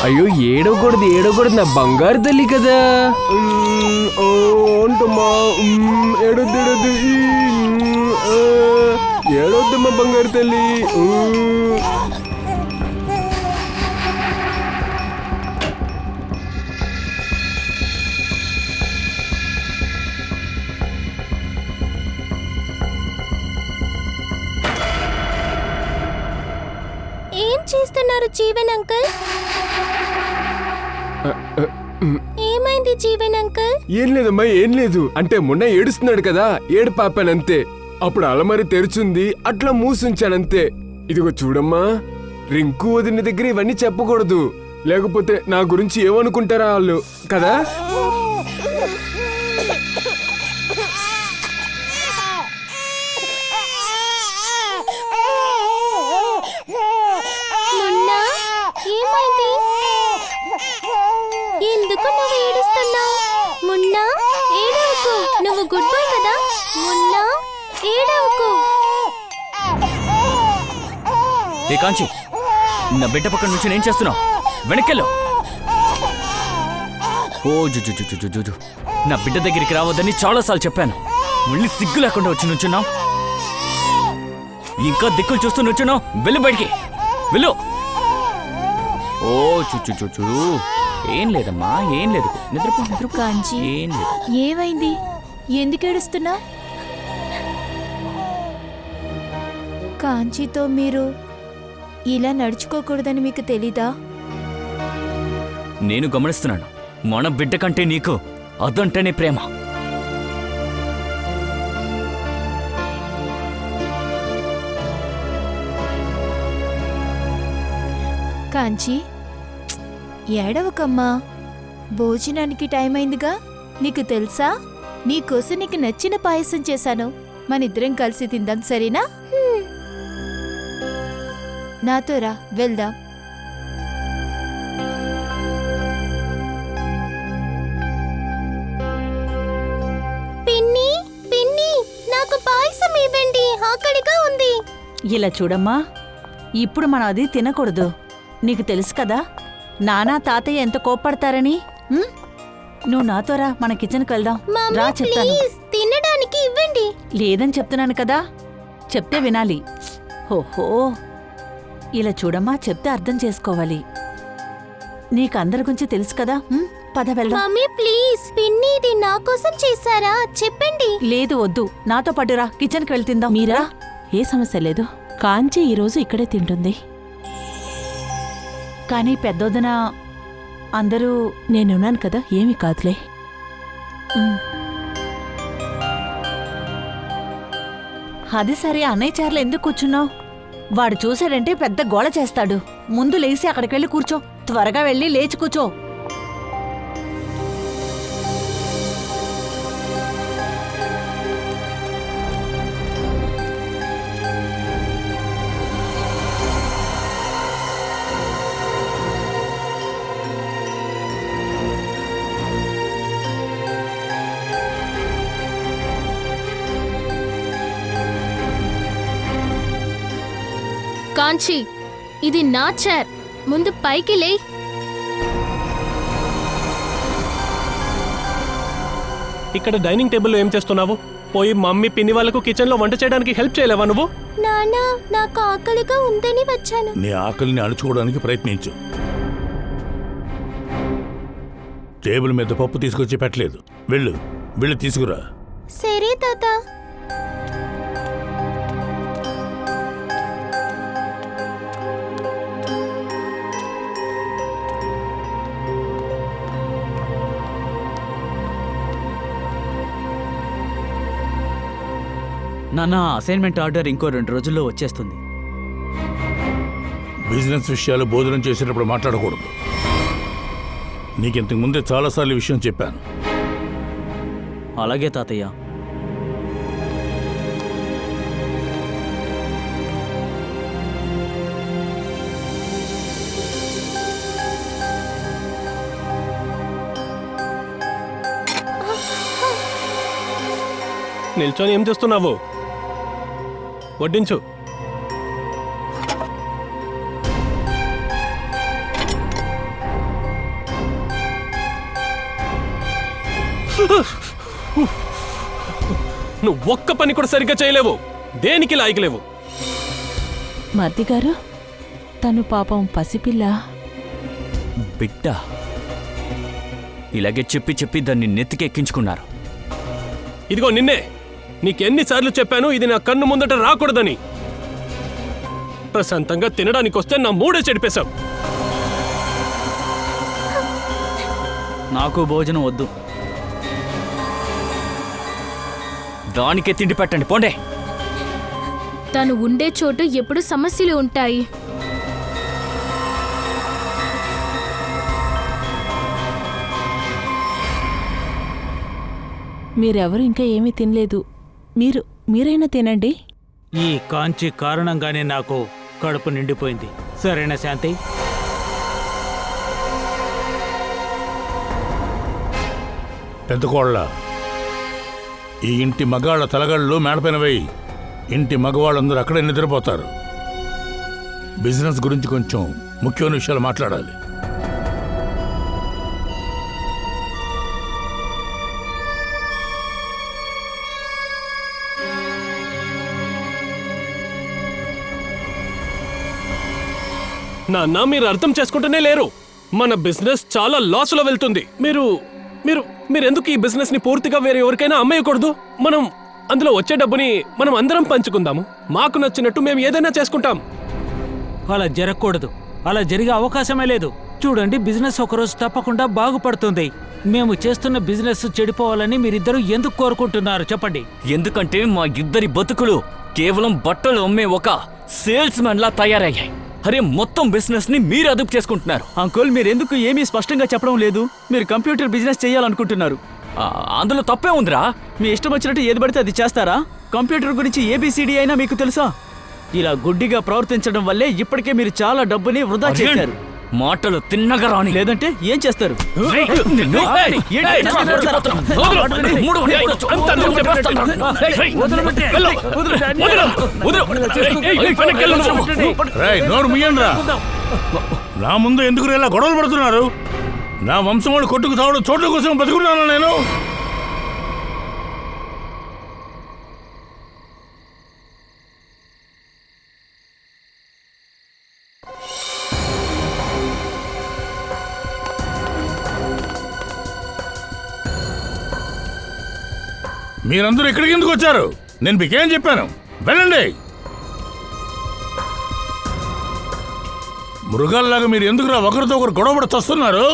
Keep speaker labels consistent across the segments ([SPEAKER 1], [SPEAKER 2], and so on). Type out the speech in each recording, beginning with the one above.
[SPEAKER 1] అయ్యో ఏడవకూడదు నా బంగారు తల్లి కదా.
[SPEAKER 2] అంటమ్మా ఏడొద్దు ఏడొద్దమ్మా బంగారు తల్లి.
[SPEAKER 3] ఏం చేస్తున్నారు జీవన్ అంకుల్? ఏమైంది జీవన్ అంకుల్?
[SPEAKER 2] ఏం లేదమ్మా ఏం లేదు. అంటే మొన్న ఏడుస్తున్నాడు కదా, ఏడు పాపానంతే. అప్పుడు అలమరి తెరుచుంది, అట్లా మూసుంచానంతే. ఇదిగో చూడమ్మా, రింకు వదిన దగ్గర ఇవన్నీ చెప్పకూడదు, లేకపోతే నా గురించి ఏమనుకుంటారా వాళ్ళు కదా.
[SPEAKER 3] ఎందుకు నువ్వు ఏడుస్తున్నావు? మున్నా ఏడవకు, నువ్వు గుడ్ బాయ్ కదా. మున్నా ఏడవకు.
[SPEAKER 4] ఏ కాంచి, నా బిడ్డ పక్కన నుంచి నేను చేస్తున్నావు, వెనక్కెళ్ళు. ఓ జుజు, నా బిడ్డ దగ్గరికి రావద్దని చాలాసార్లు చెప్పాను. మళ్ళీ సిగ్గు లేకుండా వచ్చి నుంచున్నావు. ఇంకా దిక్కులు చూస్తూ నుంచున్నావు. వెళ్ళు బయటికి, వెళ్ళు. ఓ చూ ఏం లేదమ్మా, ఏం లేదు. నిద్రపో.
[SPEAKER 5] కాంచి,
[SPEAKER 4] ఏం లేదు.
[SPEAKER 5] ఏమైంది? ఎందుకు ఏడుస్తున్నా? కాంచితో మీరు ఇలా నడుచుకోకూడదని మీకు తెలీదా?
[SPEAKER 4] నేను గమనిస్తున్నాను. మన బిడ్డ కంటే నీకు అదంటేనే ప్రేమ.
[SPEAKER 5] కాంచి, ఏడవకమ్మా. భోజనానికి టైం అయిందిగా. నీకు తెలుసా, నీకోసం నీకు నచ్చిన పాయసం చేశాను. మనిద్దరం కలిసి తిందాం, సరేనా? నాతో రా, వెళ్దాం.
[SPEAKER 3] పిన్ని, పిన్ని, నాకు పాయసం ఇవ్వండి, ఆకలిగా ఉంది.
[SPEAKER 6] ఇలా చూడమ్మా, ఇప్పుడు మనం అది తినకూడదు. నీకు తెలుసు కదా నానా తాతయ్య ఎంత కోప్పడతారని. నువ్వు నాతో రా, మన కిచెన్కి వెళ్దాం. రా చెప్తాను.
[SPEAKER 3] తినడానికి ఇవ్వండి.
[SPEAKER 6] లేదని చెప్తున్నాను కదా, చెప్తే వినాలి. ఓహో, ఇలా చూడమ్మా, చెప్తే అర్థం చేసుకోవాలి. నీకు అందరి గురించి తెలుసు కదా. పద వెళ్దాం.
[SPEAKER 3] మమ్మీ ప్లీజ్, పిన్ని ఇది నా కోసం చేశారా చెప్పండి.
[SPEAKER 6] లేదు వద్దు, నాతో పాటురా, కిచెన్కి వెళ్ళి తిందాం.
[SPEAKER 7] మీరా, ఏ సమస్య లేదు. కాంచి ఈరోజు ఇక్కడే తింటుంది.
[SPEAKER 6] కానీ పెద్దొదిన అందరూ
[SPEAKER 7] నేనున్నాను కదా, ఏమీ కాదులే.
[SPEAKER 6] అది సరే, అన్నయ్య చార్లు ఎందుకు కూర్చున్నావు? వాడు చూశాడంటే పెద్ద గోళ చేస్తాడు. ముందు లేచి అక్కడికి వెళ్ళి కూర్చో. త్వరగా వెళ్ళి లేచి కూర్చో.
[SPEAKER 3] కాంచి, ఇది నా చైర్, ముందు పైకి లే.
[SPEAKER 8] ఇక్కడ డైనింగ్ టేబుల్లో ఏం చేస్తున్నావు? పోయి మమ్మీ పిన్ని వాళ్ళకు కిచెన్లో వంట చేయడానికి హెల్ప్ చేయలేవా నువ్వు?
[SPEAKER 3] నానా, నాకు ఆకలిగా ఉందని వచ్చాను.
[SPEAKER 9] నీ ఆకలిని అణుచుకోవడానికి ప్రయత్నించు. టేబుల్ మీద పప్పు తీసుకొచ్చి పెట్టలేదు. వెళ్ళు తీసుకురా.
[SPEAKER 3] సరే తాత.
[SPEAKER 4] నాన్న, అసైన్మెంట్ ఆర్డర్ ఇంకో 2 రోజుల్లో వచ్చేస్తుంది.
[SPEAKER 9] బిజినెస్ విషయాలు భోజనం చేసేటప్పుడు మాట్లాడకూడదు. నీకింతకు ముందే చాలాసార్లు విషయం చెప్పాను.
[SPEAKER 4] అలాగే తాతయ్య.
[SPEAKER 8] నిల్చొని ఏం చేస్తున్నావు? వడ్డించు. నువ్వు ఒక్క పని కూడా సరిగ్గా చేయలేవు, దేనికి లాయకలేవు.
[SPEAKER 7] మర్ది గారు, తను పాపం పసిపిల్ల.
[SPEAKER 4] బిడ్డ ఇలాగే చెప్పి చెప్పి దాన్ని నెత్తికెక్కించుకున్నారు.
[SPEAKER 8] ఇదిగో నిన్నే నీకెన్నిసార్లు చెప్పాను ఇది నా కన్ను ముందట రాకూడదని. ప్రశాంతంగా తినడానికి వస్తే నా మూడే చెడిపేశావు.
[SPEAKER 4] నాకు భోజనం వద్దు, దానికే తిండి పెట్టండి, పోండే.
[SPEAKER 3] తను ఉండే చోటు ఎప్పుడు సమస్యలు ఉంటాయి.
[SPEAKER 7] మీరెవరు ఇంకా ఏమీ తినలేదు. మీరైనా తినండి.
[SPEAKER 10] ఈ కాంచి కారణంగానే నాకు కడుపు నిండిపోయింది. సరేనా శాంతి?
[SPEAKER 9] పెద్ద కోళ్ళ, ఈ ఇంటి మగాళ్ళ తలగళ్ళు మేడపైన వేయి. ఇంటి మగవాళ్ళందరూ అక్కడే నిద్రపోతారు. బిజినెస్ గురించి కొంచెం ముఖ్యమైన విషయాలు మాట్లాడాలి.
[SPEAKER 8] నాన్న, మీరు అర్థం చేసుకుంటూనే లేరు. మన బిజినెస్ చాలా లాస్లో వెళ్తుంది. మీరు మీరు మీరెందుకు ఈ బిజినెస్ ని పూర్తిగా వేరే ఎవరికైనా అమ్మేయకూడదు? మనం అందులో వచ్చే డబ్బుని మనం అందరం పంచుకుందాము. మాకు నచ్చినట్టు మేము ఏదైనా చేసుకుంటాం.
[SPEAKER 10] అలా జరగకూడదు. అలా జరిగే అవకాశమే లేదు. చూడండి, బిజినెస్ ఒకరోజు తప్పకుండా బాగుపడుతుంది. మేము చేస్తున్న బిజినెస్ చెడిపోవాలని మీరిద్దరూ ఎందుకు కోరుకుంటున్నారు చెప్పండి?
[SPEAKER 4] ఎందుకంటే మా ఇద్దరి బతుకులు కేవలం బట్టలు అమ్మే ఒక సేల్స్ మ్యాన్ లా తయారయ్యాయి. అరే, మొత్తం బిజినెస్ ని మీరు అదుపు చేసుకుంటున్నారు.
[SPEAKER 11] అంకుల్, మీరెందుకు ఏమీ స్పష్టంగా చెప్పడం లేదు? మీరు కంప్యూటర్ బిజినెస్ చేయాలనుకుంటున్నారు.
[SPEAKER 4] అందులో తప్పే ఉందిరా.
[SPEAKER 11] మీ ఇష్టం వచ్చినట్టు ఏది పడితే అది చేస్తారా? కంప్యూటర్ గురించి ఏబిసిడి అయినా మీకు తెలుసా? ఇలా గుడ్డిగా ప్రవర్తించడం వల్లే ఇప్పటికే మీరు చాలా డబ్బుని వృధా చేశారు.
[SPEAKER 4] మాటలు తిన్నగా రాని,
[SPEAKER 11] లేదంటే ఏం చేస్తారు?
[SPEAKER 9] నోరు ముయ్యండ్రా. నా ముందు ఎందుకు ఇలా గొడవలు పడుతున్నారు? నా వంశం వాళ్ళు కొట్టుకు తావడం చోట్ల కోసం బతుకున్నాను నేను. మీరందరూ ఇక్కడికి ఎందుకు వచ్చారు? నేను మీకేం చెప్పాను? వెళ్ళండి. మృగాల్లాగా మీరు ఎందుకురా ఒకరితో ఒకరు గొడవపడి వస్తున్నారు?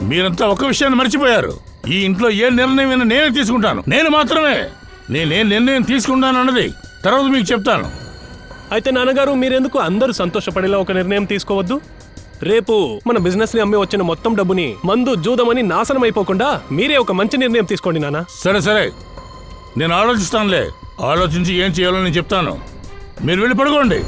[SPEAKER 9] మీరంతా ఒక విషయాన్ని మర్చిపోయారు. ఈ ఇంట్లో ఏ నిర్ణయం నేనే తీసుకుంటాను. నేను మాత్రమే. నేనే నిర్ణయం తీసుకుంటానన్నది తర్వాత మీకు చెప్తాను.
[SPEAKER 8] అయితే నాన్నగారు, మీరెందుకు అందరూ సంతోషపడేలా ఒక నిర్ణయం తీసుకోవద్దు? రేపు మన బిజినెస్ ని అమ్మి వచ్చిన మొత్తం డబ్బుని మందు జూదమని నాశనం అయిపోకుండా మీరే ఒక మంచి నిర్ణయం తీసుకోండి నాన్న.
[SPEAKER 9] సరే సరే, నేను ఆలోచిస్తానులే. ఆలోచించి ఏం చేయాలో నేను చెప్తాను. మీరు వెళ్ళి పడుకోండి.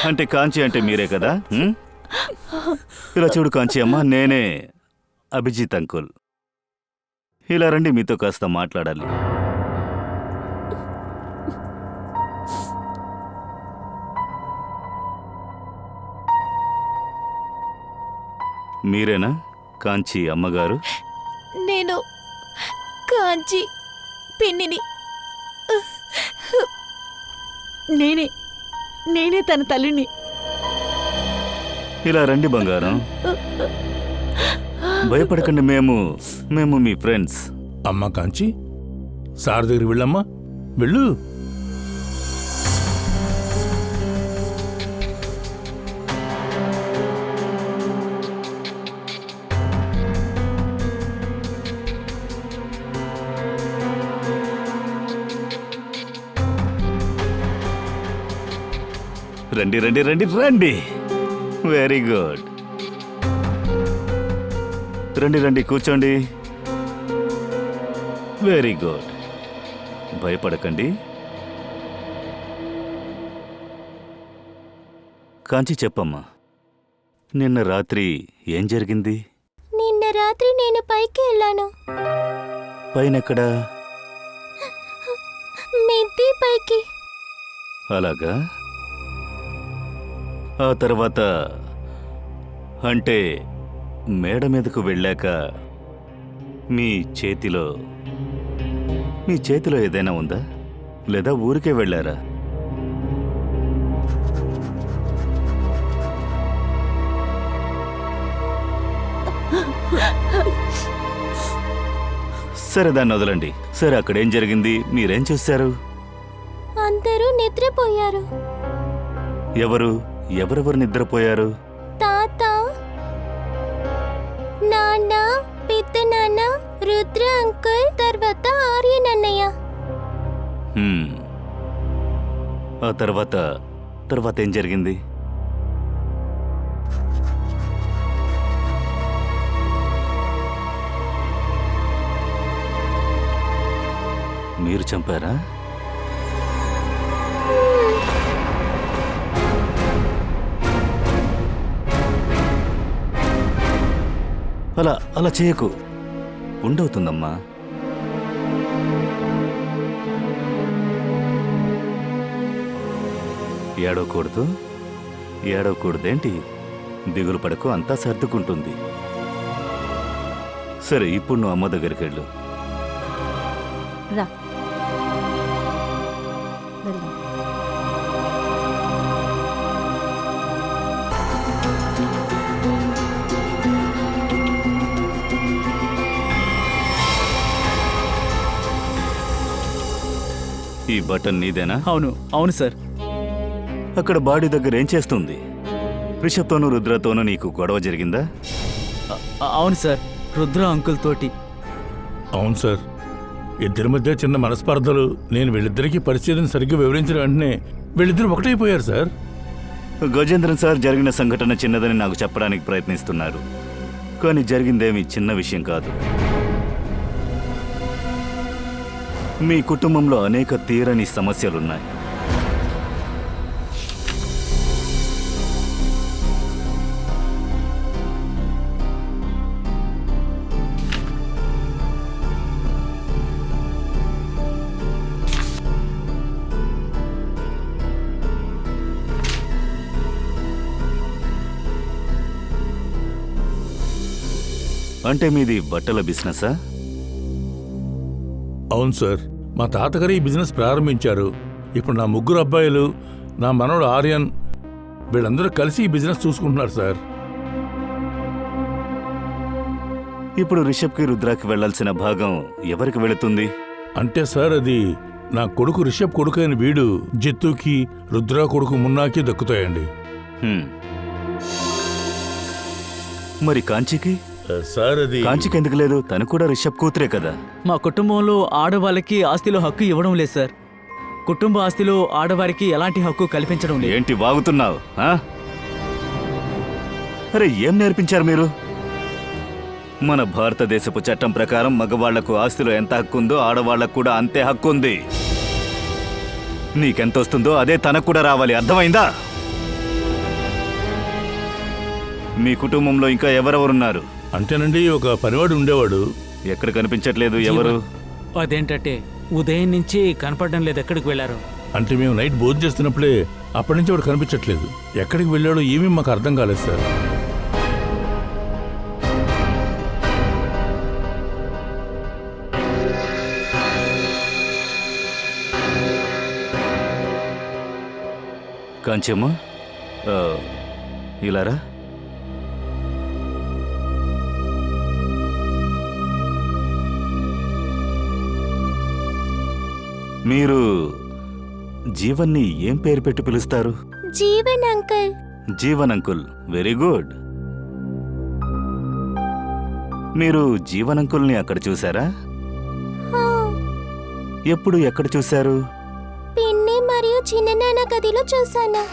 [SPEAKER 12] అంటే కాంచి అంటే మీరే కదా? ఇలా చూడు కాంచి అమ్మ, నేనే అభిజిత్ అంకుల్. ఇలా రండి, మీతో కాస్త మాట్లాడాలి. మీరేనా కాంచి అమ్మగారు?
[SPEAKER 5] నేను కాంచి పిన్నిని.
[SPEAKER 6] నేనే తన తల్లిని.
[SPEAKER 12] ఇలా రండి బంగారం, భయపడకండి. మేము మీ ఫ్రెండ్స్.
[SPEAKER 9] అమ్మ కాంచి, సార్ దగ్గరికి వెళ్ళమ్మా, వెళ్ళు.
[SPEAKER 12] రండి రండి రండి రండి. Very good. రండి రండి కూర్చోండి. Very good. భయపడకండి. కాంచి చెప్పమ్మా, నిన్న రాత్రి ఏం జరిగింది?
[SPEAKER 3] నిన్న రాత్రి నేను పైకి వెళ్ళాను.
[SPEAKER 12] పైనెక్కడా?
[SPEAKER 3] మిద్ది పైకి.
[SPEAKER 12] అలాగా? ఆ తర్వాత అంటే మేడ మీదకు వెళ్ళాక మీ చేతిలో ఏదైనా ఉందా, లేదా ఊరికే వెళ్ళారా? సరే దాన్ని వదలండి. సరే అక్కడేం జరిగింది, మీరేం చూశారు?
[SPEAKER 3] అందరూ నిద్రపోయారు.
[SPEAKER 12] ఎవరెవరు నిద్రపోయారు?
[SPEAKER 3] తాత, నాన్న, పెద్ద నాన్న, రుద్ర అంకుల్, తర్వాత ఆర్యన్ అన్నయ్య.
[SPEAKER 12] ఆ తర్వాత ఏం జరిగింది? మీరు చంపారా? అలా చేయకు, ఉండవుతుందమ్మా. ఏడవకూడదేంటి? దిగులు పడకు, అంతా సర్దుకుంటుంది. సరే ఇప్పుడు నువ్వు అమ్మ దగ్గరికి వెళ్ళు.
[SPEAKER 6] రా వెళ్దాం.
[SPEAKER 12] ఈ బటన్ నీదేనా?
[SPEAKER 11] అవును సార్.
[SPEAKER 12] అక్కడ బాడీ దగ్గర ఏం చేస్తుంది? రిషబ్తోనూ రుద్రతోనూ నీకు గొడవ జరిగిందా?
[SPEAKER 11] అవును సార్, రుద్ర అంకుల్ తోటి.
[SPEAKER 9] అవును సార్, ఇద్దరి మధ్య చిన్న మనస్పర్ధలు. నేను వీళ్ళిద్దరికీ పరిస్థితిని సరిగ్గా వివరించిన వెంటనే వీళ్ళిద్దరు ఒకటైపోయారు సార్.
[SPEAKER 12] గజేంద్రన్ సార్ జరిగిన సంఘటన చిన్నదని నాకు చెప్పడానికి ప్రయత్నిస్తున్నారు, కానీ జరిగిందేమీ చిన్న విషయం కాదు. మీ కుటుంబంలో అనేక తీరని సమస్యలున్నాయి. అంటే మీది బట్టల బిజినెసా?
[SPEAKER 9] అవును సార్, మా తాతగారు ఈ బిజినెస్ ప్రారంభించారు. ఇప్పుడు నా ముగ్గురు అబ్బాయిలు, నా మనవడు ఆర్యన్, వీళ్ళందరూ కలిసి ఈ బిజినెస్ చూసుకుంటున్నారు సార్.
[SPEAKER 12] ఇప్పుడు రిషబ్కి రుద్రాకి వెళ్లాల్సిన భాగం ఎవరికి వెళుతుంది?
[SPEAKER 9] అంటే సార్ అది నా కొడుకు రిషబ్ కొడుకు అయిన వీడు జిత్తుకి, రుద్ర కొడుకు మున్నాకి దక్కుతాయండి.
[SPEAKER 12] మరి కాంచీకి?
[SPEAKER 9] సార్ అది
[SPEAKER 12] కాంచీకి ఎందుకు లేదు? తను కూడా రిషబ్ కూతురే కదా.
[SPEAKER 11] మా కుటుంబంలో ఆడవాళ్ళకి ఆస్తిలో హక్కు ఇవ్వడం లేదు సార్. కుటుంబ ఆస్తిలో ఆడవారికి ఎలాంటి హక్కు కల్పించడం లేదు.
[SPEAKER 12] ఏంటి వాగుతున్నావు? అరే ఏం నేర్పించారు మీరు? మన భారతదేశపు చట్టం ప్రకారం మగవాళ్లకు ఆస్తిలో ఎంత హక్కు ఉందో ఆడవాళ్లకు కూడా అంతే హక్కు ఉంది. నీకెంత వస్తుందో అదే తనకు కూడా రావాలి, అర్థమైందా? మీ కుటుంబంలో ఇంకా ఎవరెవరున్నారు?
[SPEAKER 9] అంటేనండి ఒక పనివాడు ఉండేవాడు.
[SPEAKER 12] ఎక్కడ కనిపించట్లేదు. ఎవరు?
[SPEAKER 10] అదేంటంటే ఉదయం నుంచి కనపడడం లేదు. ఎక్కడికి వెళ్ళారు?
[SPEAKER 9] అంటే మేము నైట్ భోజనం చేస్తున్నప్పుడే అప్పటి నుంచి వాడు కనిపించట్లేదు. ఎక్కడికి వెళ్ళాడో ఏమీ మాకు అర్థం కాలేదు సార్.
[SPEAKER 12] కాంచమ్మ, ఇలారా. మీరు జీవన్ని ఏం పేరు పెట్టి పిలుస్తారు?
[SPEAKER 3] Jeevan uncle.
[SPEAKER 12] Jeevan uncle, very good. మీరు జీవన్ అంకుల్ని అక్కడ చూసారా? ఎప్పుడు, ఎక్కడ చూశారు?
[SPEAKER 3] పిన్ని మరియు చిన్ననాన్న గదిలో చూశాను.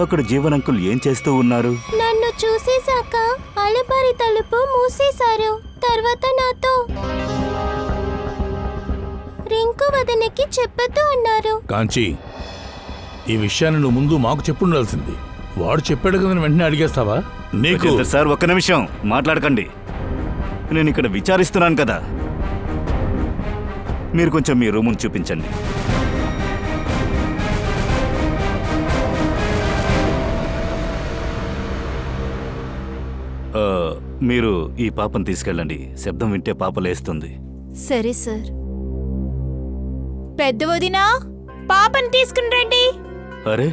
[SPEAKER 12] అక్కడ జీవన్ అంకుల్ ఏం చేస్తూ ఉన్నారు?
[SPEAKER 3] నన్ను చూసేశాక అలమారి తలుపు మూసేశారు. తర్వాత నాతో రింకు వదనకి చెప్పొద్దు అన్నారు.
[SPEAKER 9] కాంచి, ఈ విషయాన్ని నువ్వు ముందు మాకు చెప్పుండాల్సింది. వాడు చెప్పాడు కదా వెంటనే అడిగేస్తావా? నీకు
[SPEAKER 12] గజేంద్ర సార్, ఒక్క నిమిషం మాట్లాడకండి. నేను ఇక్కడ విచారిస్తున్నాను కదా. మీరు కొంచెం మీ రూమును చూపించండి. మీరు ఈ పాపను తీసుకెళ్ళండి. శబ్దం వింటే పాప లేస్తుంది.
[SPEAKER 5] సరే సార్. పెద్ద వదినా, పాపని తీసుకుని రండి.
[SPEAKER 12] అరే,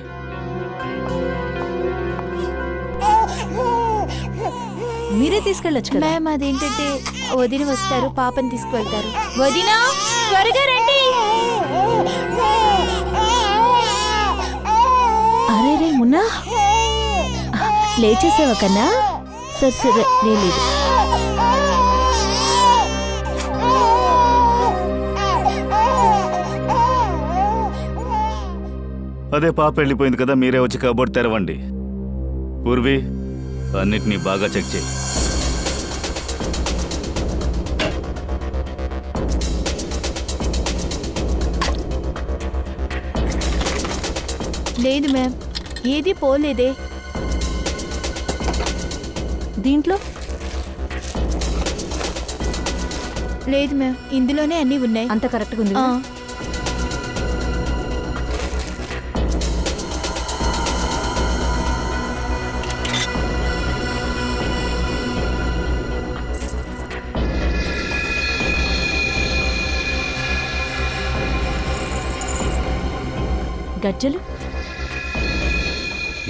[SPEAKER 6] మీరే తీసుకెళ్ళొచ్చు కదా.
[SPEAKER 5] మ్యామ్, అదేంటంటే వదిన వస్తారు, పాపని తీసుకువెళ్తారు. వదినా, త్వరగా రండి.
[SPEAKER 7] అరే రే మున్నా, లేచేసావా కన్నా? సరే సరే, లేదు.
[SPEAKER 12] అదే పాప వెళ్ళిపోయింది కదా, మీరే వచ్చి కబోర్డ్ తెరవండి. పూర్వి, అన్నిటినీ బాగా చెక్ చేయి.
[SPEAKER 5] లేదు మ్యామ్, ఏది పోలేదే.
[SPEAKER 6] దీంట్లో
[SPEAKER 5] లేదు మ్యామ్, ఇందులోనే అన్నీ ఉన్నాయి.
[SPEAKER 6] అంత కరెక్ట్గా ఉంది.
[SPEAKER 5] ఆ,
[SPEAKER 6] గజ్జలు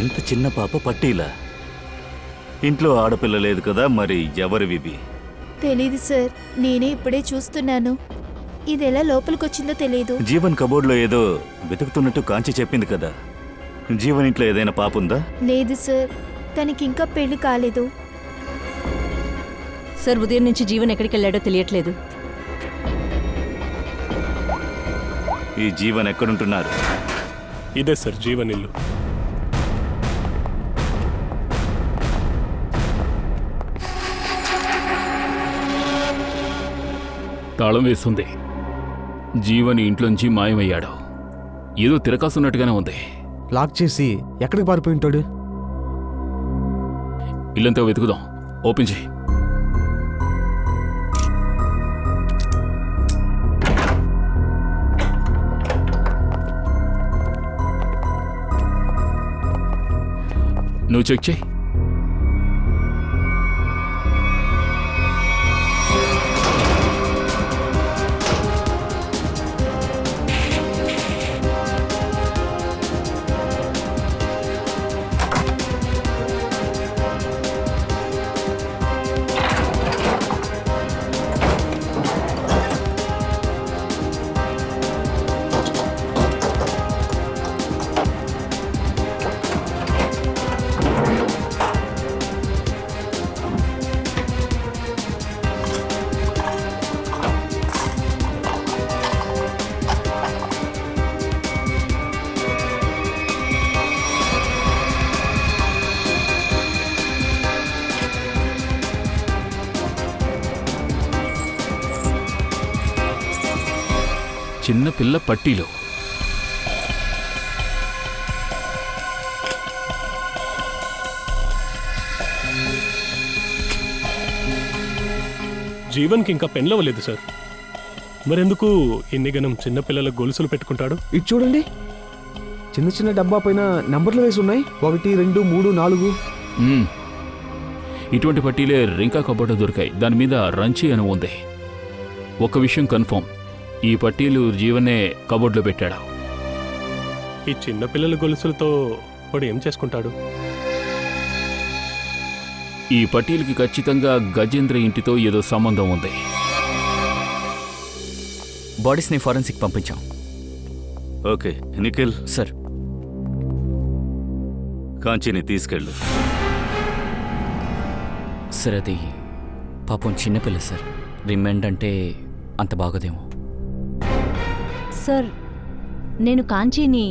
[SPEAKER 12] ఇంత చిన్న పాప పట్టీలా? ఇంట్లో ఆడపిల్ల లేదు కదా, మరి ఎవరివివి?
[SPEAKER 5] తెలీదు సార్, నేనే ఇప్పుడే చూస్తున్నాను. ఇది ఎలా లోపలికొచ్చిందో తెలీదు.
[SPEAKER 12] జీవన్ కబోర్డ్లో ఏదో వెతుకుతున్నట్టు కాంచి చెప్పింది కదా. జీవన్ ఇంట్లో ఏదైనా పాప ఉందా?
[SPEAKER 5] లేదు సార్, తనకింకా పెళ్లి కాలేదు.
[SPEAKER 6] సార్, ఉదయం నుంచి జీవన్ ఎక్కడికి వెళ్ళాడో తెలియట్లేదు.
[SPEAKER 12] ఈ జీవన్ ఎక్కడుంటున్నారు?
[SPEAKER 8] ఇదే సార్ జీవన్ ఇల్లు.
[SPEAKER 4] తాళం వేస్తుంది. జీవన్ ఇంట్లోంచి మాయమయ్యాడు. ఏదో తిరకాసున్నట్టుగానే ఉంది.
[SPEAKER 1] లాక్ చేసి ఎక్కడికి పారిపోయి ఉంటాడు?
[SPEAKER 4] ఇల్లంతా వెతుకుదాం. ఓపెన్ చేయి. నువ్వు చెక్ చేయి. చిన్న పిల్ల పట్టీలో.
[SPEAKER 8] జీవన్కి ఇంకా పెళ్ళవలేదు సార్. మరెందుకు ఇన్ని గనం చిన్నపిల్లల గొలుసులు పెట్టుకుంటాడు?
[SPEAKER 1] ఇటు చూడండి, చిన్న చిన్న డబ్బా పైన నంబర్లు వేసి ఉన్నాయి. 1, 2, 3, 4.
[SPEAKER 4] ఇటువంటి పట్టీలే రింకా కబోర్డు దొరికాయి. దాని మీద రంచి అని ఉంది. ఒక విషయం కన్ఫర్మ్, ఈ పట్టీలు జీవనే కబోర్డులో పెట్టాడు.
[SPEAKER 8] ఈ చిన్నపిల్లల గొలుసులతో వాడు ఏం చేసుకుంటాడు?
[SPEAKER 4] ఈ పట్టీలకి ఖచ్చితంగా గజేంద్ర ఇంటితో ఏదో సంబంధం ఉంది.
[SPEAKER 11] బాడీస్ని ఫారెన్సిక్ పంపించాం.
[SPEAKER 12] Okay Nikhil,
[SPEAKER 11] sir.
[SPEAKER 12] కాంచీని తీసుకెళ్ళు.
[SPEAKER 11] సార్, అది పాపం చిన్నపిల్ల సార్. రిమైండ్ అంటే అంత బాగోదేమో.
[SPEAKER 6] సార్, నేను కాంచీని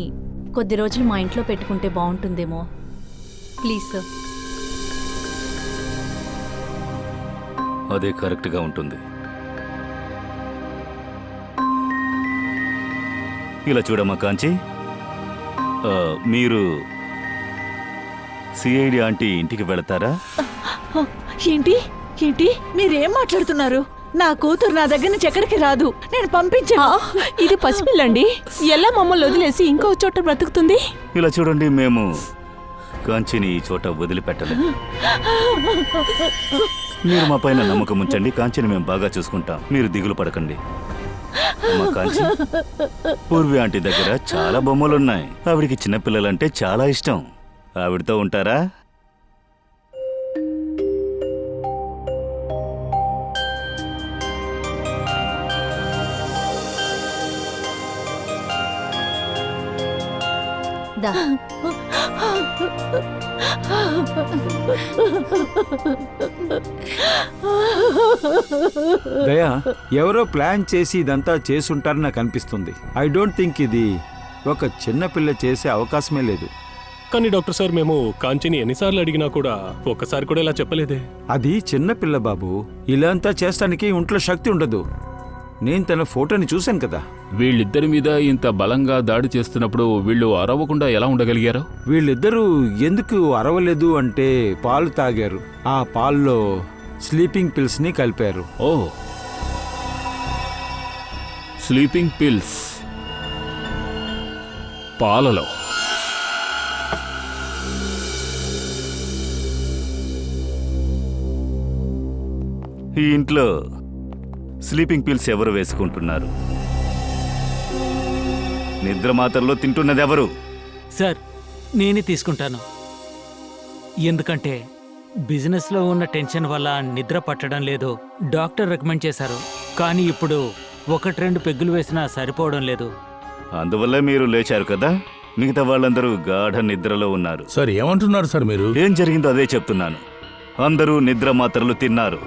[SPEAKER 13] కొద్ది రోజులు మా ఇంట్లో పెట్టుకుంటే బాగుంటుందేమో. Please sir.
[SPEAKER 12] అదే కరెక్ట్గా ఉంటుంది. ఇలా చూడమ్మా కాంచి, మీరు సిఐడి ఆంటీ ఇంటికి వెళతారా?
[SPEAKER 6] ఏంటి ఏంటి మీరేం మాట్లాడుతున్నారు? నా కూతురు నా దగ్గర నుంచి ఎక్కడికి రాదు. నేను పంపించాను.
[SPEAKER 7] ఇది పసిపిల్లండి, ఎలా మమ్మల్ని వదిలేసి ఇంకో చోట బ్రతుకుతుంది?
[SPEAKER 12] ఇలా చూడండి, మేము కాంచిని ఈ చోట వదిలిపెట్టలేదు. మీరు మా పైన నమ్మకం ఉంచండి. కాంచిని మేము బాగా చూసుకుంటాం, మీరు దిగులు పడకండి. అమ్మా కాంచి, పూర్వి ఆంటీ దగ్గర చాలా బొమ్మలున్నాయి. ఆవిడికి చిన్నపిల్లలంటే చాలా ఇష్టం. ఆవిడతో ఉంటారా?
[SPEAKER 13] దా.
[SPEAKER 14] దయా, ఎవరో ప్లాన్ చేసి ఇదంతా చేసుంటారని నాకు అనిపిస్తుంది. ఐ డోంట్ థింక్ ఇది ఒక చిన్న పిల్ల చేసే అవకాశమే లేదు.
[SPEAKER 8] కానీ డాక్టర్ సార్, మేము కాంచిని ఎన్నిసార్లు అడిగినా కూడా ఒక్కసారి కూడా ఇలా చెప్పలేదే.
[SPEAKER 14] అది చిన్న పిల్ల బాబు, ఇలా అంతా చేస్తానికి ఒంట్లో శక్తి ఉండదు. నేను తన ఫోటోని చూశాను కదా.
[SPEAKER 15] వీళ్ళిద్దరి మీద ఇంత బలంగా దాడి చేస్తున్నప్పుడు వీళ్ళు అరవకుండా ఎలా ఉండగలిగారు?
[SPEAKER 14] వీళ్ళిద్దరూ ఎందుకు అరవలేదు అంటే పాలు తాగారు. ఆ పాల్లో స్లీపింగ్ పిల్స్ ని కలిపారు.
[SPEAKER 15] ఓ, స్లీపింగ్ పిల్స్ పాలలో.
[SPEAKER 12] ఈ ఇంట్లో స్లీపింగ్ పిల్స్ ఎవరు వేసుకుంటున్నారు? నిద్ర మాత్రలో తింటున్నది ఎవరు?
[SPEAKER 10] సార్, నేనే తీసుకుంటాను. ఎందుకంటే బిజినెస్లో ఉన్న టెన్షన్ వల్ల నిద్ర పట్టడం లేదు. డాక్టర్ రికమెండ్ చేశారు, కానీ ఇప్పుడు 1-2 పెగ్గులు వేసినా సరిపోవడం లేదు.
[SPEAKER 12] అందువల్ల మీరు లేచారు కదా. మిగతా వాళ్ళందరూ గాఢ నిద్రలో ఉన్నారు.
[SPEAKER 9] సార్, ఏమంటున్నారు సార్ మీరు?
[SPEAKER 12] ఏం జరిగిందో అదే చెప్తున్నాను. అందరూ నిద్ర మాత్రలు తిన్నారు.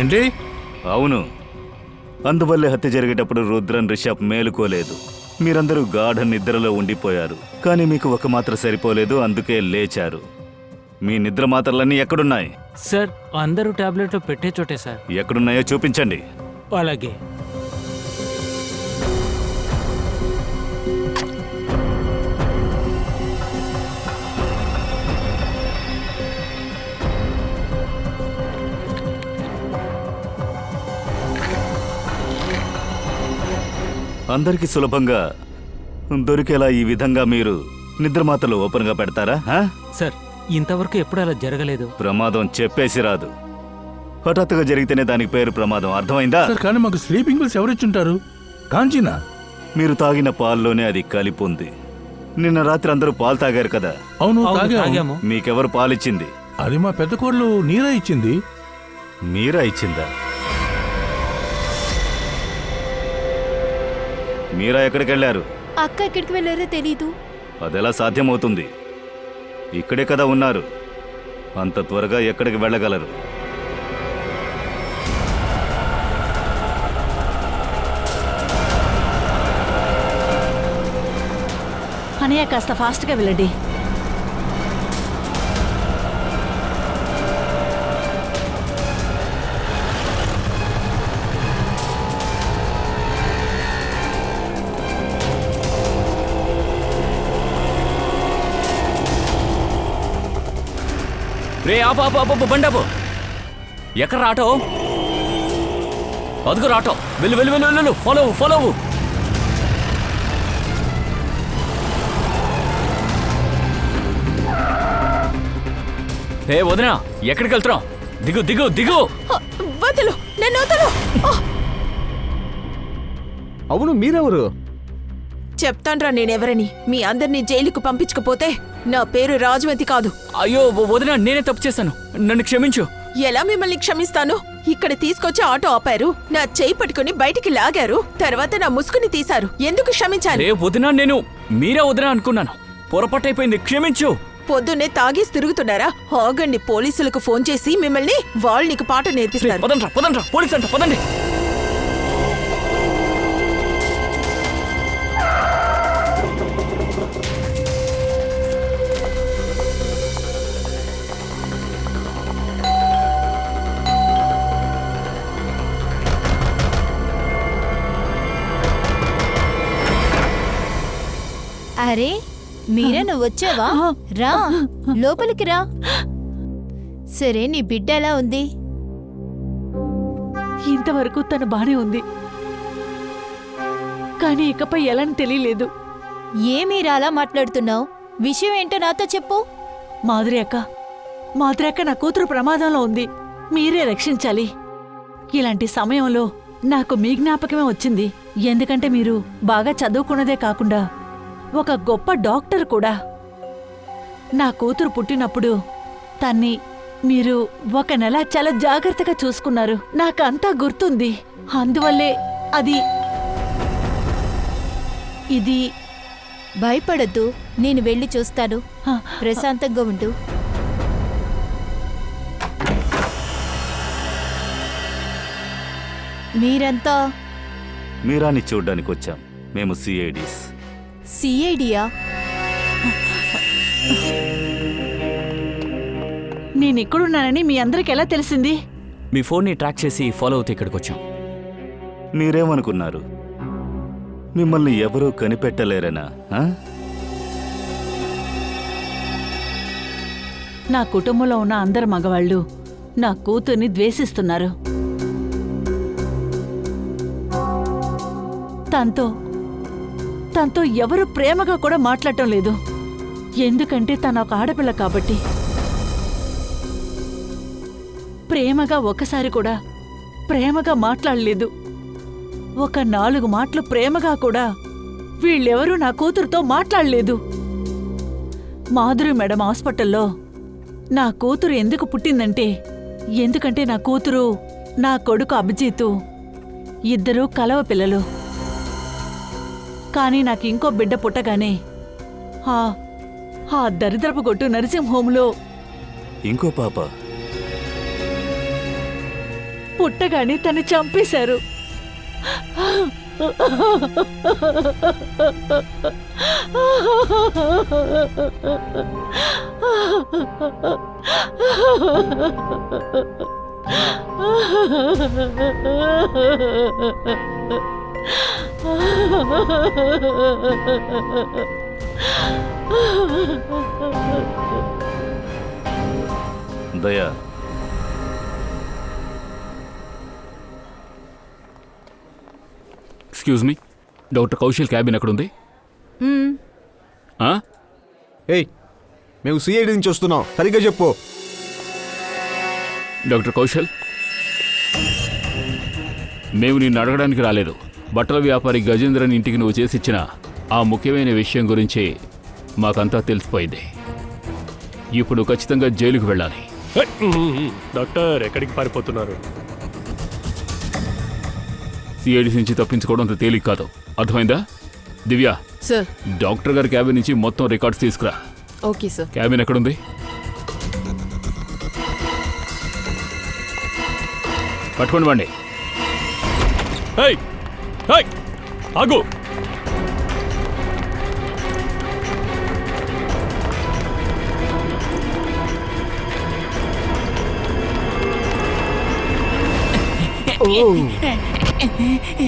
[SPEAKER 9] ఏంటి?
[SPEAKER 12] అవును, అందువల్లే హత్య జరిగేటప్పుడు రుద్రన్ రిషబ్ మేలుకోలేదు. మీరందరూ గాఢ నిద్రలో ఉండిపోయారు. కానీ మీకు ఒక మాత్ర సరిపోలేదు, అందుకే లేచారు. మీ నిద్ర మాత్రలన్నీ ఎక్కడున్నాయి?
[SPEAKER 10] సార్, అందరూ టాబ్లెట్లు పెట్టే చోటే సార్.
[SPEAKER 12] ఎక్కడున్నాయో చూపించండి.
[SPEAKER 10] అలాగే.
[SPEAKER 12] అందరికీ సులభంగా దొరికేలా ఈ విధంగా మీరు నిద్ర మాత్రలు ఓపెన్గా పెడతారా?
[SPEAKER 10] సార్, ఇంతవరకు ఎప్పుడు అలా జరగలేదు.
[SPEAKER 12] ప్రమాదం చెప్పేసి రాదు, హఠాత్తుగా జరిగితేనే దానికి పేరు ప్రమాదం. అర్థమైందా?
[SPEAKER 9] సార్, కానీ మాకు స్లీపింగ్ పిల్స్ ఎవరిచ్చుంటారు? కాంచీనా?
[SPEAKER 12] మీరు తాగిన పాల్లోనే అది కలిపి ఉంది. నిన్న రాత్రి అందరూ పాలు తాగారు కదా.
[SPEAKER 9] అవును, తాగాము.
[SPEAKER 12] మీకెవరు పాలిచ్చింది?
[SPEAKER 9] అది మా పెద్ద కోడలు నీరా ఇచ్చింది.
[SPEAKER 12] మీరా ఇచ్చిందా? మీరా ఎక్కడికి వెళ్ళారు?
[SPEAKER 5] అక్క ఎక్కడికి వెళ్ళారో తెలీదు.
[SPEAKER 12] అదెలా సాధ్యమవుతుంది? ఇక్కడే కదా ఉన్నారు. అంత త్వరగా ఎక్కడికి వెళ్ళగలరు?
[SPEAKER 6] అనయ్య, కాస్త ఫాస్ట్గా వెళ్ళండి.
[SPEAKER 4] రే, ఆపు బండాపు. ఎక్కడ ఆటో? అదుగు ఆటో. వెళ్ళు వెళ్ళు వెళ్ళు వెళ్ళు. ఫాలో. హే వదినా, ఎక్కడికి వెళ్తున్నావు? దిగు.
[SPEAKER 7] వదలు, నన్ను వదలు.
[SPEAKER 1] అవును, మీరెవరు?
[SPEAKER 7] చెప్తాన్రా నేనెవరని. మీ అందరినీ జైలుకు పంపించకపోతే నా పేరు రాజవతి కాదు.
[SPEAKER 4] అయ్యో వదినా, నేనే తప్పు చేశాను, నన్ను క్షమించు.
[SPEAKER 7] ఎలా మిమ్మల్ని క్షమిస్తాను? ఇక్కడ తీసుకొచ్చి ఆటో ఆపారు, నా చేయి పట్టుకుని బయటికి లాగారు, తర్వాత నా ముసుగుని తీశారు. ఎందుకు క్షమించాలి?
[SPEAKER 4] వదినా, నేను మీరా వదినా అనుకున్నాను. పొరపాటైపోయింది, క్షమించు.
[SPEAKER 7] పొద్దున్నే తాగేసి తిరుగుతున్నారా? ఆగండి, పోలీసులకు ఫోన్ చేసి మిమ్మల్ని వాళ్ళు నీకు పాట నేర్పిస్తారు.
[SPEAKER 4] పదండ్రా, పోలీసు అంట, పదండి.
[SPEAKER 5] అరే మీరే నువ్వు వచ్చావా? రా లోపలికి రా. సరే నీ బిడ్డ ఎలా ఉంది?
[SPEAKER 6] ఇంతవరకు తను బానే ఉంది, కానీ ఇకపై ఎలా అని తెలియలేదు.
[SPEAKER 5] ఏమీరా అలా మాట్లాడుతున్నావు? విషయం ఏంటో నాతో చెప్పు.
[SPEAKER 6] మాధురి అక్క నా కూతురు ప్రమాదంలో ఉంది, మీరే రక్షించాలి. ఇలాంటి సమయంలో నాకు మీ జ్ఞాపకమే వచ్చింది. ఎందుకంటే మీరు బాగా చదువుకున్నదే కాకుండా ఒక గొప్ప డాక్టర్ కూడా. నా కూతురు పుట్టినప్పుడు తన్ని మీరు 1 నెల చాలా జాగ్రత్తగా చూసుకున్నారు. నాకంతా గుర్తుంది. అందువల్లే ఇది
[SPEAKER 5] భయపడద్దు, నేను వెళ్ళి చూస్తాను. ప్రశాంతంగా ఉండు. మీరంతా
[SPEAKER 12] మీరాని చూడ్డానికి వచ్చాం. మేము సిఐడీస్.
[SPEAKER 5] సిఐడియా?
[SPEAKER 6] నేనెక్కడున్నానని మీ అందరికి ఎలా తెలిసింది?
[SPEAKER 4] మీ ఫోన్ని ట్రాక్ చేసి ఫాలో అవుతూ ఇక్కడికి వచ్చాం.
[SPEAKER 12] మీరేమనుకున్నారు? మిమ్మల్ని ఎవరూ కనిపెట్టలేరనా?
[SPEAKER 6] నా కుటుంబంలో ఉన్న అందరు మగవాళ్ళు నా కూతుర్ని ద్వేషిస్తున్నారు. తనతో ఎవరు ప్రేమగా కూడా మాట్లాడటం లేదు. ఎందుకంటే తన ఒక ఆడపిల్ల కాబట్టి. ప్రేమగా ఒకసారి కూడా ప్రేమగా మాట్లాడలేదు. ఒక 4 మాటలు ప్రేమగా కూడా వీళ్ళెవరూ నా కూతురుతో మాట్లాడలేదు. మాధురి మేడం హాస్పిటల్లో నా కూతురు ఎందుకు పుట్టిందంటే, ఎందుకంటే నా కూతురు, నా కొడుకు అభిజితు ఇద్దరూ కలవ పిల్లలు. కానీ నాకు ఇంకో బిడ్డ పుట్టగానే ఆ దరిద్రపు కొట్టు నర్సింగ్ హోంలో
[SPEAKER 12] ఇంకో పాప
[SPEAKER 6] పుట్టగానే తను చంపేశారు.
[SPEAKER 12] దయా,
[SPEAKER 15] excuse me, doctor Kaushal cabin ఎక్కడుంది?
[SPEAKER 1] ఏయ్, మేము సిఐడి నుంచి వస్తున్నాం, సరిగ్గా చెప్పు.
[SPEAKER 15] డాక్టర్ కౌశల్, మేము నిన్ను అడగడానికి రాలేదు. బట్టల వ్యాపారి గజేంద్రన్ ఇంటికి నువ్వు చేసిచ్చిన ఆ ముఖ్యమైన విషయం గురించి మాకంతా తెలిసిపోయింది. ఇప్పుడు ఖచ్చితంగా జైలుకు వెళ్ళాలి.
[SPEAKER 8] డాక్టర్ ఎక్కడికి పారిపోతున్నారు?
[SPEAKER 15] సిఐడి నుంచి తప్పించుకోవడం అంత తేలిక కాదు, అర్థమైందా? దివ్య,
[SPEAKER 7] సార్,
[SPEAKER 15] డాక్టర్ గారి క్యాబిన్ నుంచి మొత్తం రికార్డ్స్ తీసుకురా.
[SPEAKER 7] Okay sir.
[SPEAKER 15] క్యాబిన్ ఎక్కడుంది? పట్టుకోండి వాడిని.
[SPEAKER 8] ఆగు.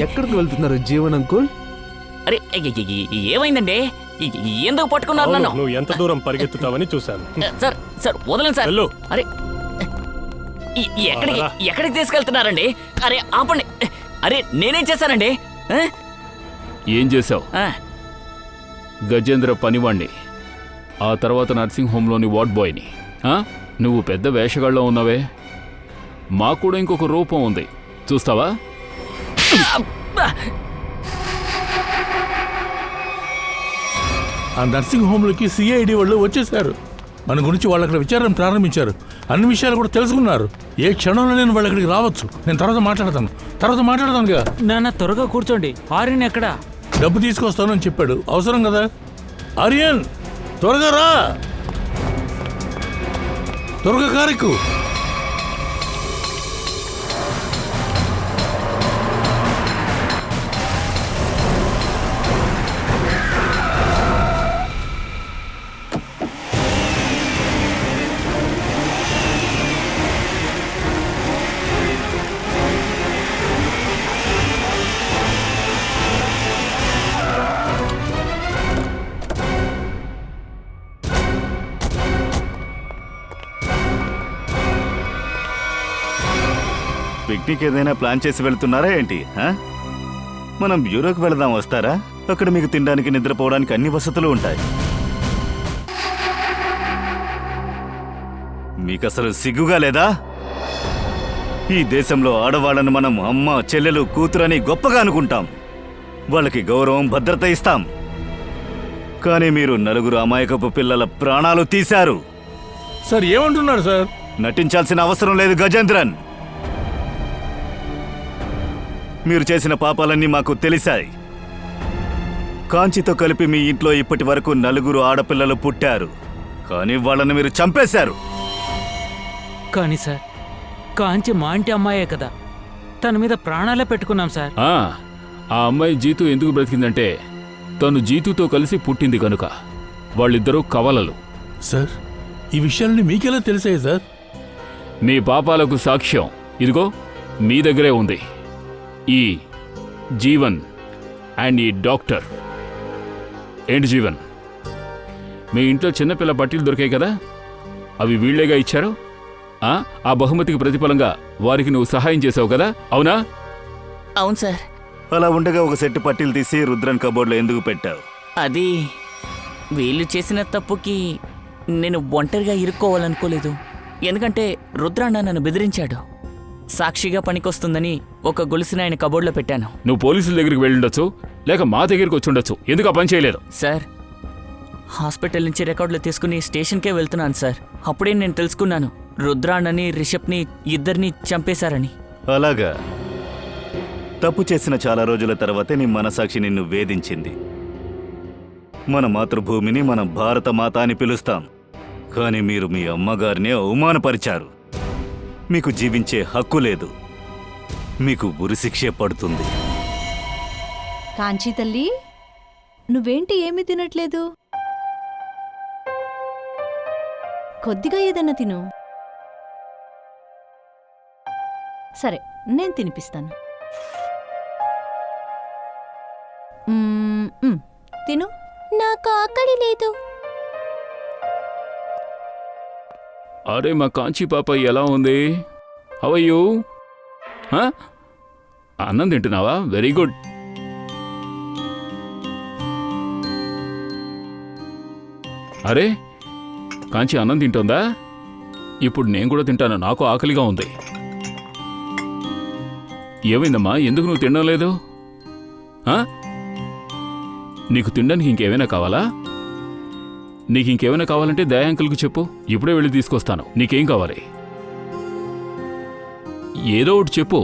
[SPEAKER 1] ఎక్కడికి వెళ్తున్నారు జీవన్ అంకుల్?
[SPEAKER 4] అరే ఏమైందండి? ఎందుకు పట్టుకున్నారు నన్ను?
[SPEAKER 8] నువ్వు ఎంత దూరం పరిగెత్తుతావని చూశాను.
[SPEAKER 4] సార్ సార్ వదలండి సార్. అరే ఎక్కడికి తీసుకెళ్తున్నారండి? అరే ఆపండి. అరే నేనేం చేశానండి?
[SPEAKER 15] ఏం చేశావు? గజేంద్ర పనివాణ్ణి, ఆ తర్వాత నర్సింగ్ హోంలోని వార్డ్ బాయ్ని. నువ్వు పెద్ద వేషగాళ్ళలో ఉన్నావే, మాకు కూడా ఇంకొక రూపం ఉంది, చూస్తావా?
[SPEAKER 9] ఆ నర్సింగ్ హోమ్లోకి సిఐడి వాళ్ళు వచ్చేసారు. మన గురించి వాళ్ళు అక్కడ విచారణ ప్రారంభించారు. అన్ని విషయాలు కూడా తెలుసుకున్నారు. ఏ క్షణంలో నేను వాళ్ళు అక్కడికి రావచ్చు. నేను తర్వాత మాట్లాడతానుగా.
[SPEAKER 10] నాన్న త్వరగా కూర్చోండి. ఆర్యన్ ఎక్కడా?
[SPEAKER 9] డబ్బు తీసుకొస్తాను అని చెప్పాడు. అవసరం కదా. ఆర్యన్ త్వరగా రా, త్వరగా కారెక్కు.
[SPEAKER 12] పిక్నిక్ ఏదైనా ప్లాన్ చేసి వెళ్తున్నారా ఏంటి? మనం బ్యూరోకి వెళదాం, వస్తారా? అక్కడ మీకు తినడానికి నిద్రపోవడానికి అన్ని వసతులు ఉంటాయి. మీకు అసలు సిగ్గుగా లేదా? ఈ దేశంలో ఆడవాళ్ళను మనం అమ్మ, చెల్లెలు, కూతురని గొప్పగా అనుకుంటాం. వాళ్ళకి గౌరవం, భద్రత ఇస్తాం. కానీ మీరు నలుగురు అమాయకపు పిల్లల ప్రాణాలు తీశారు.
[SPEAKER 9] సార్ ఏమంటున్నారు సార్?
[SPEAKER 12] నటించాల్సిన అవసరం లేదు గజేంద్రన్. మీరు చేసిన పాపాలన్నీ మాకు తెలిసాయి. కాంచితో కలిపి మీ ఇంట్లో ఇప్పటి వరకు 4 ఆడపిల్లలు పుట్టారు. కానీ వాళ్ళని మీరు చంపేశారు.
[SPEAKER 10] కానీ సార్, కాంచి మా ఇంటి అమ్మాయే కదా, తన మీద ప్రాణాలే పెట్టుకున్నాం సార్.
[SPEAKER 15] ఆ అమ్మాయి జీతు ఎందుకు బ్రతికిందంటే తను జీతుతో కలిసి పుట్టింది కనుక. వాళ్ళిద్దరూ కవలలు.
[SPEAKER 9] సార్, ఈ విషయాలన్నీ మీకెలా తెలిసాయి సార్?
[SPEAKER 15] మీ పాపాలకు సాక్ష్యం ఇదిగో మీ దగ్గరే ఉంది. ఈ జీవన్ అండ్ ఈ డాక్టర్. ఏంటి జీవన్, మీ ఇంట్లో చిన్నపిల్ల పట్టీలు దొరికాయి కదా, అవి వీళ్లేగా ఇచ్చారు. ఆ బహుమతికి ప్రతిఫలంగా వారికి నువ్వు సహాయం చేసావు కదా, అవునా?
[SPEAKER 11] అవును సార్.
[SPEAKER 12] అలా ఉండగా ఒక సెట్ పట్టీలు తీసి రుద్రన్ కబోర్డ్లో ఎందుకు పెట్టావు?
[SPEAKER 11] అది వీళ్ళు చేసిన తప్పుకి నేను ఒంటరిగా ఇరుక్కోవాలనుకోలేదు. ఎందుకంటే రుద్రాన్న నన్ను బెదిరించాడు. సాక్షిగా పనికొస్తుందని ఒక గొలుసుని ఆయన కబోర్డ్లో పెట్టాను.
[SPEAKER 15] నువ్వు పోలీసుల దగ్గరికి వెళ్ళుండొచ్చు, లేక మా దగ్గరికి వచ్చి ఉండొచ్చు. ఎందుకు ఆ పని చేయలేదు?
[SPEAKER 11] సార్, హాస్పిటల్ నుంచి రికార్డులు తీసుకుని స్టేషన్కే వెళ్తున్నాను సార్. అప్పుడే నేను తెలుసుకున్నాను రుద్రాన్నని, రిషబ్ని ఇద్దరిని చంపేశారని.
[SPEAKER 12] అలాగా? తప్పు చేసిన చాలా రోజుల తర్వాతే నీ మనసాక్షి నిన్ను వేధించింది. మన మాతృభూమిని మనం భారత మాత అని పిలుస్తాం. కానీ మీరు మీ అమ్మగారిని అవమానపరిచారు. మీకు జీవించే హక్కు లేదు. మీకు ఉరిశిక్షే పడుతుంది.
[SPEAKER 13] కాంచీ తల్లి, నువ్వేంటి ఏమీ తినట్లేదు? కొద్దిగా ఏదన్నా తిను. సరే, నేను తినిపిస్తాను. తిను.
[SPEAKER 3] నాకు ఆకలి లేదు.
[SPEAKER 15] అరే, మా కాంచీ పాప ఎలా ఉంది? How are you? అన్నం తింటున్నావా? Very good. అరే, కాంచి అన్నం తింటోందా? ఇప్పుడు నేను కూడా తింటాను, నాకు ఆకలిగా ఉంది. ఏమైందమ్మా, ఎందుకు నువ్వు తినడం లేదు? నీకు తినడానికి ఇంకేమైనా కావాలా? నీకు ఇంకేమైనా కావాలంటే దయా అంకుల్కి చెప్పు, ఇప్పుడే వెళ్ళి తీసుకొస్తాను. నీకేం కావాలి? ఏదో ఒకటి చెప్పు.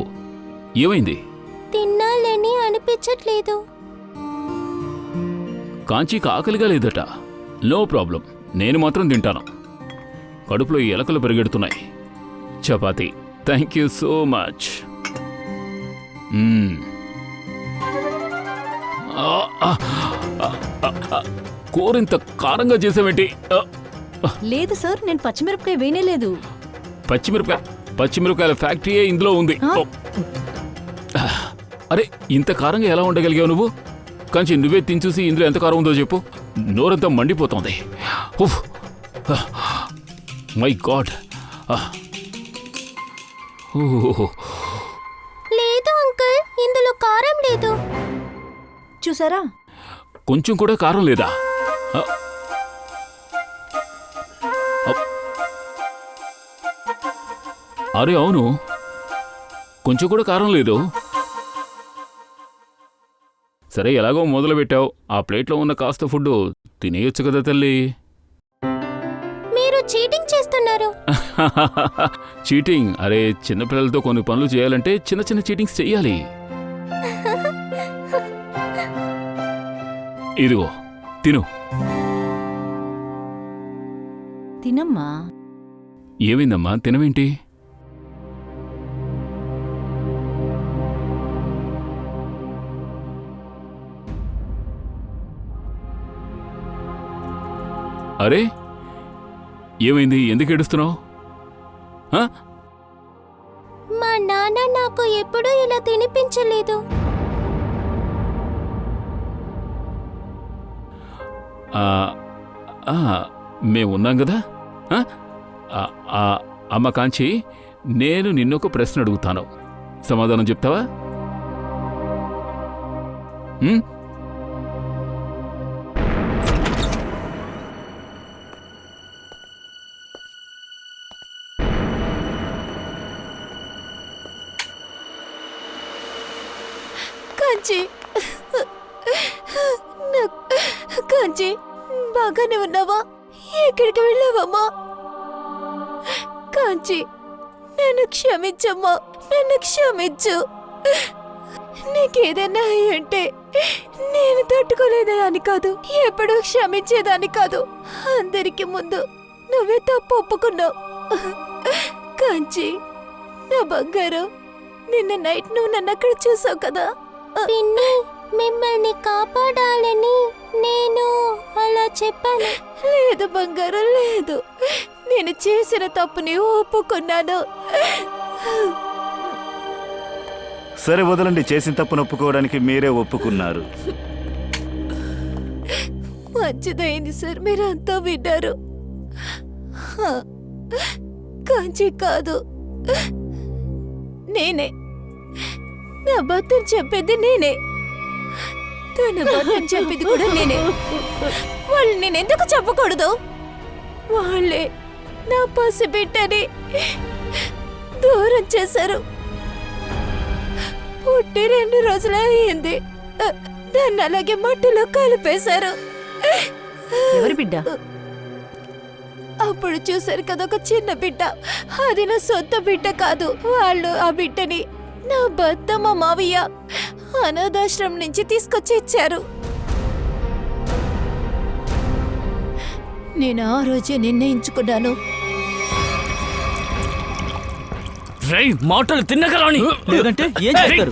[SPEAKER 15] ఏమైంది?
[SPEAKER 3] తినాలని అనిపించట్లేదు.
[SPEAKER 15] కాంచీకి ఆకలిగా లేదట. నో ప్రాబ్లం, నేను మాత్రం తింటాను. కడుపులో ఎలకలు పెరిగెడుతున్నాయి. Chapati. Thank you so much. కూర ఇంత కారంగా చేసావేంటి?
[SPEAKER 13] లేదు సార్, నేను పచ్చిమిరపకాయ వేయలేదు.
[SPEAKER 15] పచ్చిమిరపకాయల ఫ్యాక్టరీయే ఇందులో ఉంది. అరే, ఇంత కారంగా ఎలా ఉండగలిగావు నువ్వు? కాంచి నువ్వే తినచూసి ఇందులో ఎంత కారం ఉందో చెప్పు. నోరంతా మండిపోతోంది. My God.
[SPEAKER 3] లేదు అంకుల్, ఇందులో కారం లేదు.
[SPEAKER 13] చూసారా?
[SPEAKER 15] కొంచెం కూడా కారం లేదా? అరే అవును, కొంచెం కూడా కారం లేదు. సరే, ఎలాగో మొదలు పెట్టావు. ఆ ప్లేట్లో ఉన్న కాస్త ఫుడ్ తినేయొచ్చు కదా తల్లి.
[SPEAKER 3] మీరు చీటింగ్ చేస్తున్నారు.
[SPEAKER 15] చీటింగ్? అరే, చిన్నపిల్లలతో కొన్ని పనులు చేయాలంటే చిన్న చిన్న చీటింగ్స్ చెయ్యాలి. ఇదిగో తిను.
[SPEAKER 13] తినమ్మా.
[SPEAKER 15] ఏమైందమ్మా, తినవేంటి? అరే, ఏమైంది? ఎందుకు ఏడుస్తున్నావు?
[SPEAKER 3] మా నాన్న నాకు ఎప్పుడూ ఇలా తినిపించలేదు.
[SPEAKER 15] మేమున్నాం కదా. అమ్మ కాంచి, నేను నిన్నొక ప్రశ్న అడుగుతాను. సమాధానం చెప్తావా? ఉమ్?
[SPEAKER 5] కాంచి కాంచి బాగానే ఉన్నావా? ఎక్కడికి వెళ్ళావమ్మా? కాంచి నన్ను క్షమించమ్మా, నన్ను క్షమించు. నీకేదైనా అంటే నేను తట్టుకోలేదని కాదు, ఎప్పుడూ క్షమించేదాన్ని కాదు. అందరికి ముందు నువ్వే తప్పు ఒప్పుకున్నావు. కాంచి నా బంగారం, నిన్న నైట్ నువ్వు నన్ను అక్కడ చూసావు కదా.
[SPEAKER 3] పిన్ని, మిమ్మల్ని కాపాడాలని నేను అలా చెప్పాను.
[SPEAKER 5] లేదు బంగారం, లేదు. నేను చేసిన తప్పుని ఒప్పుకున్నాను.
[SPEAKER 12] సరే వదలండి, చేసిన తప్పును ఒప్పుకోవడానికి మీరే ఒప్పుకున్నారు.
[SPEAKER 5] మంచిదైంది సార్, మీరంతా విన్నారు. కాంచి కాదు, నేనే. నా అబద్ధం చెప్పేది నేనే, తన అబద్ధం చెప్పేది కూడా నేనే. వాళ్ళు నేనెందుకు చెప్పకూడదు? వాళ్ళే నా పసిబిడ్డని దూరం చేశారు. పుట్టి 2 రోజులే అయ్యింది, దాన్ని అలాగే మట్టిలో కలిపేశారు.
[SPEAKER 13] ఎవరి బిడ్డ?
[SPEAKER 5] అప్పుడు చూశారు కదా ఒక చిన్న బిడ్డ. అది నా సొంత బిడ్డ కాదు. వాళ్ళు ఆ బిడ్డని నా భర్త మా మావయ్య అనాథాశ్రమం నుంచి తీసుకొచ్చి ఇచ్చారు. నేను ఆ రోజే నిర్ణయించుకున్నాను,
[SPEAKER 11] మాటలు తిన్నగరాని,
[SPEAKER 10] లేదంటే ఏం చేస్తారు?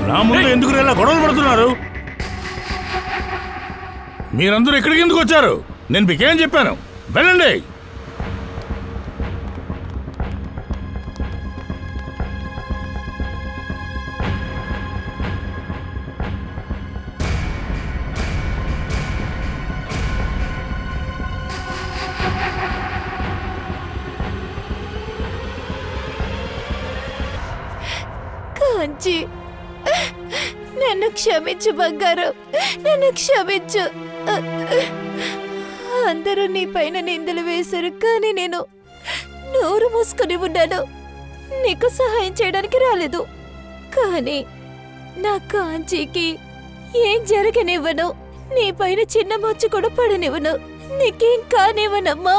[SPEAKER 9] నా ముందు ఎందుకు ఇలా గొడవలు పడుతున్నారు? మీరందరూ ఇక్కడికి ఎందుకు వచ్చారు? నేను మీకేం చెప్పాను? వెళ్ళండి.
[SPEAKER 5] కాంచి, నన్ను క్షమించు బంగారం, నన్ను క్షమించు. అందరూ నీ పైన నిందలు వేశారు, కానీ నేను నోరు మూసుకొని ఉన్నాను. నీకు సహాయం చేయడానికి రాలేదు. కానీ నా కాంచికి ఏం జరగనివ్వను. నీ పైన చిన్న మచ్చు కూడా పడనివ్వను. నీకేం కానివ్వనమ్మా.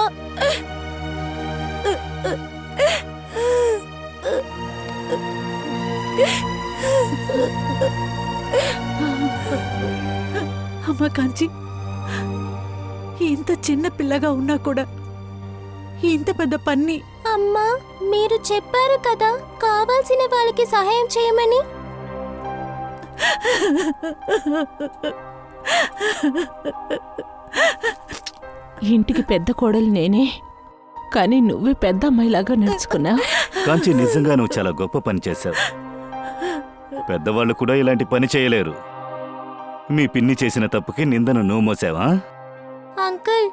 [SPEAKER 6] అమ్మ కాంచి, ఇంత చిన్న పిల్లగా ఉన్నా కూడా ఇంత పెద్ద పన్ని.
[SPEAKER 3] అమ్మా, మీరు చెప్పారు కదా కావాల్సిన వాళ్ళకి సహాయం చేయమని.
[SPEAKER 7] ఇంటికి పెద్ద కోడలు నేనే, కానీ నువ్వే పెద్ద అమ్మాయిలాగా నడుచుకున్నావు.
[SPEAKER 12] కాంచి, నిజంగా నువ్వు చాలా గొప్ప పని చేశావు. పెద్దవాళ్ళు కూడా ఇలాంటి పని చేయలేరు. మీ పిన్ని చేసిన తప్పుకి నిందను నువ్వు మోసావా?
[SPEAKER 3] అంకుల్,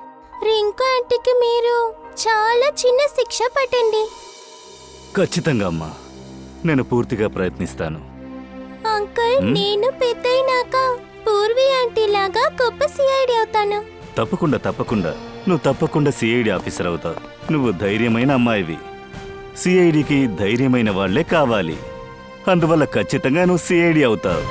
[SPEAKER 3] రింకు ఆంటీకి మీరు చాలా చిన్న శిక్ష పట్టండి.
[SPEAKER 12] ఖచ్చితంగా అమ్మా, నేను పూర్తిగా ప్రయత్నిస్తాను.
[SPEAKER 3] అంకుల్, నేను పెద్దయినాక పూర్వి ఆంటీ లాగా గొప్ప సిఐడి అవుతాను.
[SPEAKER 12] తప్పకుండా తప్పకుండా, నువ్వు తప్పకుండా సిఐడి ఆఫీసర్ అవుతావు. నువ్వు ధైర్యమైన అమ్మాయివి. సిఐడికి ధైర్యమైన వాళ్లే కావాలి. అందువల్ల ఖచ్చితంగా నువ్వు సిఐడి అవుతావు.